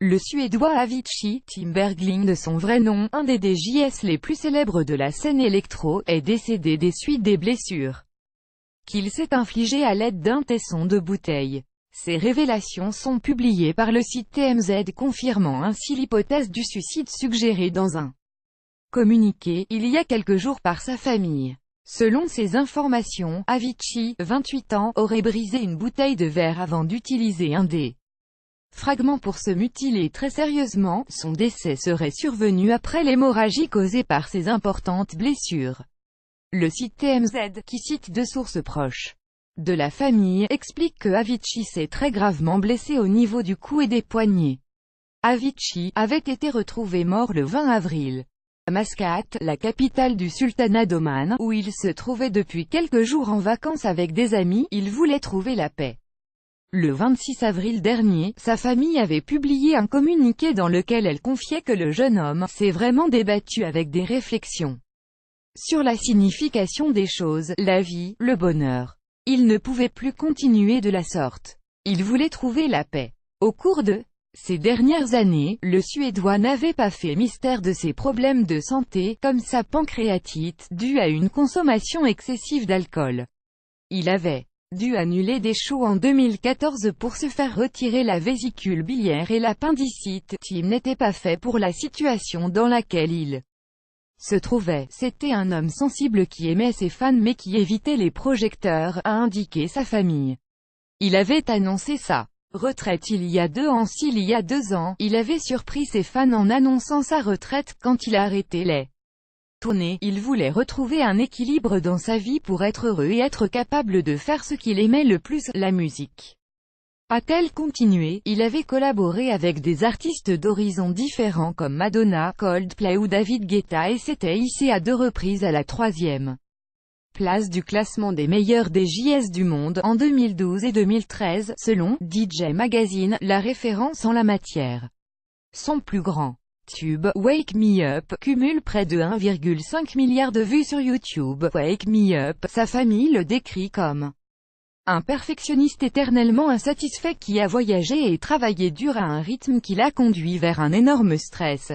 Le Suédois Avicii, Tim Bergling de son vrai nom, un des DJs les plus célèbres de la scène électro, est décédé des suites des blessures qu'il s'est infligées à l'aide d'un tesson de bouteille. Ces révélations sont publiées par le site TMZ, confirmant ainsi l'hypothèse du suicide suggérée dans un communiqué, il y a quelques jours par sa famille. Selon ces informations, Avicii, 28 ans, aurait brisé une bouteille de verre avant d'utiliser un des fragments pour se mutiler très sérieusement. Son décès serait survenu après l'hémorragie causée par ses importantes blessures. Le site TMZ, qui cite deux sources proches de la famille, explique que Avicii s'est très gravement blessé au niveau du cou et des poignets. Avicii avait été retrouvé mort le 20 avril. À Mascate, la capitale du sultanat d'Oman, où il se trouvait depuis quelques jours en vacances avec des amis, il voulait trouver la paix. Le 26 avril dernier, sa famille avait publié un communiqué dans lequel elle confiait que le jeune homme s'est vraiment débattu avec des réflexions sur la signification des choses, la vie, le bonheur. Il ne pouvait plus continuer de la sorte. Il voulait trouver la paix. Au cours de ces dernières années, le Suédois n'avait pas fait mystère de ses problèmes de santé, comme sa pancréatite, due à une consommation excessive d'alcool. Il avait dû annuler des shows en 2014 pour se faire retirer la vésicule biliaire et l'appendicite. Tim n'était pas fait pour la situation dans laquelle il se trouvait. C'était un homme sensible qui aimait ses fans mais qui évitait les projecteurs, a indiqué sa famille. Il avait annoncé sa retraite il y a 2 ans. S'il y a 2 ans, il avait surpris ses fans en annonçant sa retraite quand il a arrêté les tournées. Il voulait retrouver un équilibre dans sa vie pour être heureux et être capable de faire ce qu'il aimait le plus, la musique. A-t-elle continué? Il avait collaboré avec des artistes d'horizons différents comme Madonna, Coldplay ou David Guetta et s'était hissé à 2 reprises à la 3e place du classement des meilleurs DJs du monde, en 2012 et 2013, selon DJ Magazine, la référence en la matière. Son plus grand tube, Wake Me Up, cumule près de 1,5 milliard de vues sur YouTube. Wake Me Up, sa famille le décrit comme un perfectionniste éternellement insatisfait qui a voyagé et travaillé dur à un rythme qui l'a conduit vers un énorme stress.